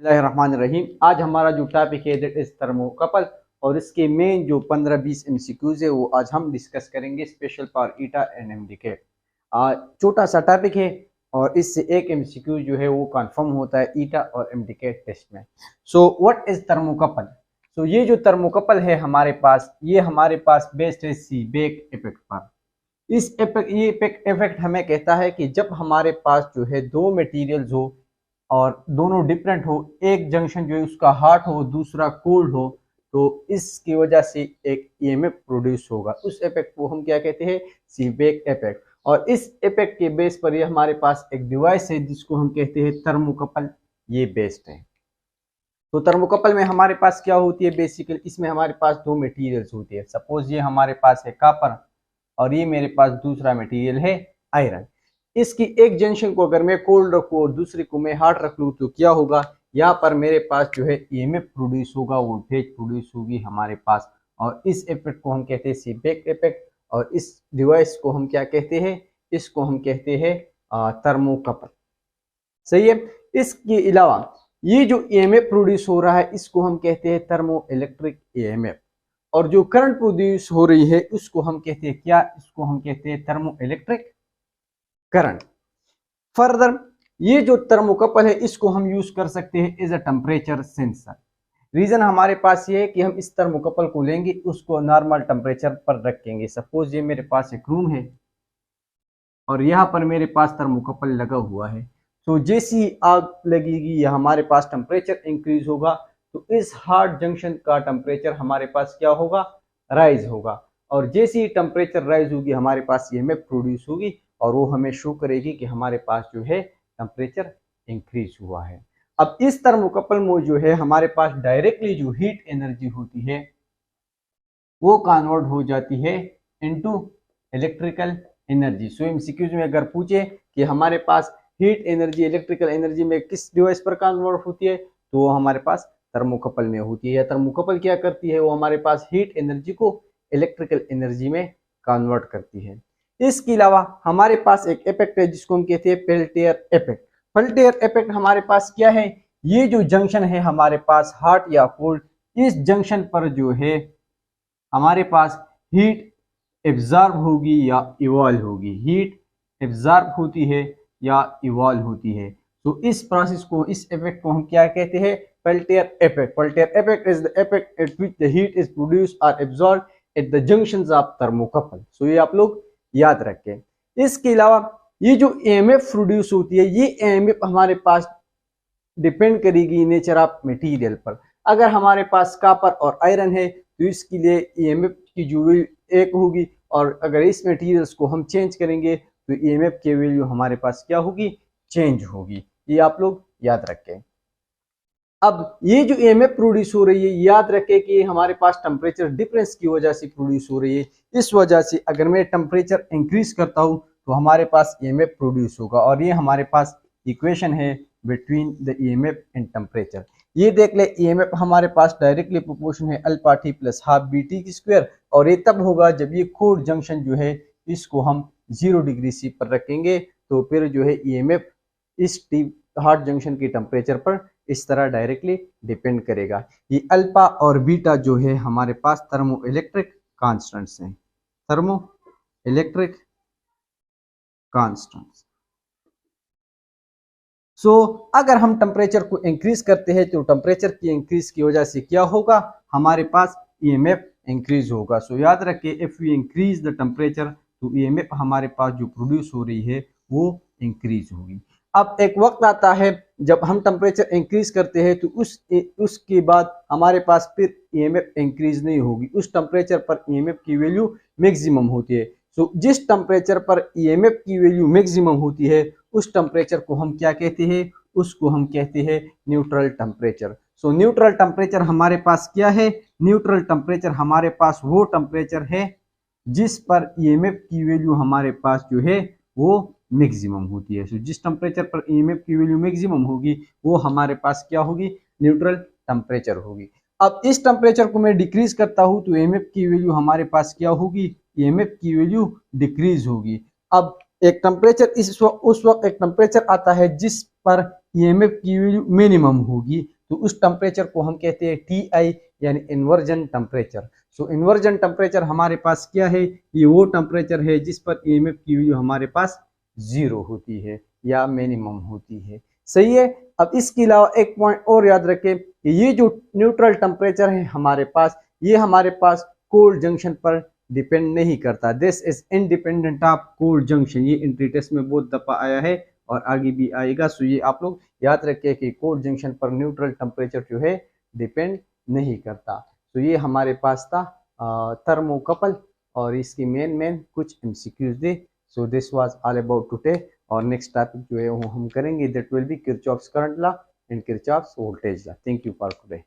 बिस्मिल्लाहिर्रहमानिर्रहीम। आज हमारा जो टॉपिक है दैट इज थर्मोकपल और इसके मेन जो 15-20 एमसीक्यूज है वो आज हम डिस्कस करेंगे स्पेशल फॉर ईटा एंड एमडीके। छोटा सा टॉपिक है और इससे एक एमसीक्यू जो है वो कंफर्म होता है ईटा और एमडीके टेस्ट में। So what is thermocouple? So ये जो थर्मोकपल है हमारे पास, ये हमारे पास बेस्ड है सीबेक इफेक्ट पर। इस इफेक्ट ये इफेक्ट हमें कहता है कि जब हमारे पास जो है दो मटेरियल्स हो और दोनों डिफरेंट हो, एक जंक्शन जो है उसका हॉट हो दूसरा कोल्ड हो, तो इसकी वजह से एक ईएमएफ प्रोड्यूस होगा। उस इफेक्ट को हम क्या कहते हैं? Seebeck effect. और इस इफेक्ट के बेस पर ये हमारे पास एक डिवाइस है जिसको हम कहते हैं थर्मोकपल, ये बेस्ड है। तो थर्मोकपल में हमारे पास क्या होती है? बेसिकली इसमें हमारे पास दो मटेरियल्स होती है। सपोज ये हमारे पास है कॉपर और ये मेरे पास दूसरा मटेरियल है आयरन। इसकी एक जंक्शन को अगर मैं कोल्ड रखूँ और दूसरी को मैं हॉट रख लूँ तो क्या होगा? यहाँ पर मेरे पास जो है ईएमएफ प्रोड्यूस होगा, वोल्टेज प्रोड्यूस होगी हमारे पास। और इस इफेक्ट को हम कहते हैं सीबेक इफेक्ट। और इस डिवाइस को हम क्या कहते हैं? इसको हम कहते हैं थर्मोकपल। सही है। इसके अलावा ये जो ईएमएफ प्रोड्यूस हो रहा है इसको हम कहते हैं थर्मो इलेक्ट्रिक ईएमएफ। और जो करंट प्रोड्यूस हो रही है उसको हम कहते हैं क्या? इसको हम कहते हैं थर्मो इलेक्ट्रिक करंट। फर्दर ये जो थर्मोकपल है इसको हम यूज कर सकते हैं as a temperature sensor. Reason हमारे पास ये है कि हम इस थर्मोकपल को लेंगे, उसको नॉर्मल टेम्परेचर पर रखेंगे। सपोज ये मेरे पास एक रूम है और यहाँ पर मेरे पास थर्मोकपल लगा हुआ है। तो जैसी ही आग लगेगी या हमारे पास टेम्परेचर इंक्रीज होगा तो इस हॉट जंक्शन का टेम्परेचर हमारे पास क्या होगा? राइज होगा। और जैसे ही टेम्परेचर राइज होगी हमारे पास ईएमएफ प्रोड्यूस होगी और वो हमें शो करेगी कि हमारे पास जो है टेम्परेचर इंक्रीज हुआ है। अब इस थर्मोकपल में जो है हमारे पास डायरेक्टली जो हीट एनर्जी होती है वो कन्वर्ट हो जाती है इनटू इलेक्ट्रिकल एनर्जी। सो एमसीक्यूज में अगर पूछे कि हमारे पास हीट एनर्जी इलेक्ट्रिकल एनर्जी में किस डिवाइस पर कन्वर्ट होती है, तो वो हमारे पास थर्मोकपल में होती है। थर्मोकपल क्या करती है? वो हमारे पास हीट एनर्जी को इलेक्ट्रिकल एनर्जी में कन्वर्ट करती है। इसके अलावा हमारे पास एक इफेक्ट है जिसको हम कहते हैं पेल्टियर इफेक्ट। पेल्टियर इफेक्ट हमारे पास क्या है? ये जो जंक्शन है हमारे पास हॉट या कोल्ड, इस जंक्शन पर जो है हमारे पास हीट एब्जॉर्ब होगी या इवॉल्व होगी। हीट एब्जॉर्ब होती है या इवॉल्व होती है। तो इस प्रोसेस को, इस इफेक्ट को हम क्या कहते हैं? Peltier effect. Peltier effect is the effect at which the heat is produced और absorb at the junctions of thermocouple. So ये आप लोग याद रखें। इसके अलावा ये जो ईएमएफ प्रोड्यूस होती है, ये ईएमएफ हमारे पास डिपेंड करेगी नेचर ऑफ मटेरियल पर। अगर हमारे पास कॉपर और आयरन है तो इसके लिए ईएमएफ की जो वैल्यू एक होगी, और अगर इस मटेरियल्स को हम चेंज करेंगे तो ईएमएफ की वैल्यू हमारे पास क्या होगी? चेंज होगी। ये आप लोग याद रखें। अब ये जो ईएमएफ प्रोड्यूस हो रही है, याद रखें कि हमारे पास टेम्परेचर डिफरेंस की वजह से प्रोड्यूस हो रही है। इस वजह से अगर मैं टेम्परेचर इंक्रीज करता हूं तो हमारे पास ईएमएफ प्रोड्यूस होगा। और ये हमारे पास इक्वेशन है between the EMF and temperature. ये देख ले, ईएमएफ हमारे पास डायरेक्टली प्रोपोर्शन है alpha T plus half B T की स्क्वायर। और ये तब होगा जब ये कोल्ड जंक्शन जो है इसको हम 0 डिग्री सी पर रखेंगे, तो फिर जो है ईएमएफ इस टी हॉट जंक्शन की टेम्परेचर पर इस तरह डायरेक्टली डिपेंड करेगा। ये अल्फा और बीटा जो है हमारे पास थर्मो इलेक्ट्रिक कांस्टेंट्स हैं। Thermoelectric constants. सो अगर हम टेम्परेचर को इंक्रीज करते हैं तो टेम्परेचर की इंक्रीज की वजह से क्या होगा? हमारे पास ईएमएफ इंक्रीज होगा। सो याद रखिए, if we increase the temperature तो ईएमएफ हमारे पास जो प्रोड्यूस हो रही है वो इंक्रीज होगी। अब एक वक्त आता है जब हम टेम्परेचर इंक्रीज करते हैं तो उसके बाद हमारे पास फिर ईएमएफ इंक्रीज नहीं होगी। उस टेम्परेचर पर ईएमएफ की वैल्यू मैक्सिमम होती है। सो जिस टेम्परेचर पर ईएमएफ की वैल्यू मैक्सिमम होती है उस टेम्परेचर को हम क्या कहते हैं? उसको हम कहते हैं न्यूट्रल टेम्परेचर। सो न्यूट्रल टेम्परेचर हमारे पास क्या है? न्यूट्रल टेम्परेचर हमारे पास वो टेम्परेचर है जिस पर ईएमएफ की वैल्यू हमारे पास जो है वो मैक्सिमम होती है। सो जिस टेम्परेचर पर ईएमएफ की वैल्यू मैक्सिमम होगी वो हमारे पास क्या होगी? न्यूट्रल टेम्परेचर होगी। अब इस टेम्परेचर को मैं डिक्रीज करता हूं तो ईएमएफ की वैल्यू हमारे पास क्या होगी? ईएमएफ की वैल्यू डिक्रीज होगी। अब एक टेम्परेचर उस वक्त एक टेम्परेचर आता है जिस पर ईएमएफ की वैल्यू मिनिमम होगी, तो उस टेम्परेचर को हम कहते हैं TI यानी इन्वर्जन टेम्परेचर। सो इन्वर्जन टेम्परेचर हमारे पास क्या है, ये वो टेम्परेचर है जिस पर EMF की वैल्यू हमारे पास 0 होती है या मिनिमम होती है। सही है। अब इसके अलावा एक पॉइंट और याद रखें कि ये जो न्यूट्रल टेम्परेचर है हमारे पास, ये हमारे पास कोल्ड जंक्शन पर डिपेंड नहीं करता। This is independent of cold junction. ये एंट्री टेस्ट में बहुत दफा आया है और आगे भी आएगा। सो ये आप लोग याद रखिए कि कोल्ड जंक्शन पर न्यूट्रल टेम्परेचर जो है डिपेंड नहीं करता। तो ये हमारे पास था थर्मोकपल और इसकी मेन कुछ MCQs थे। So this was all about today. और नेक्स्ट टॉपिक जो है वो हम करेंगे, that will be Kirchhoff's current law and Kirchhoff's voltage law. Thank you for today.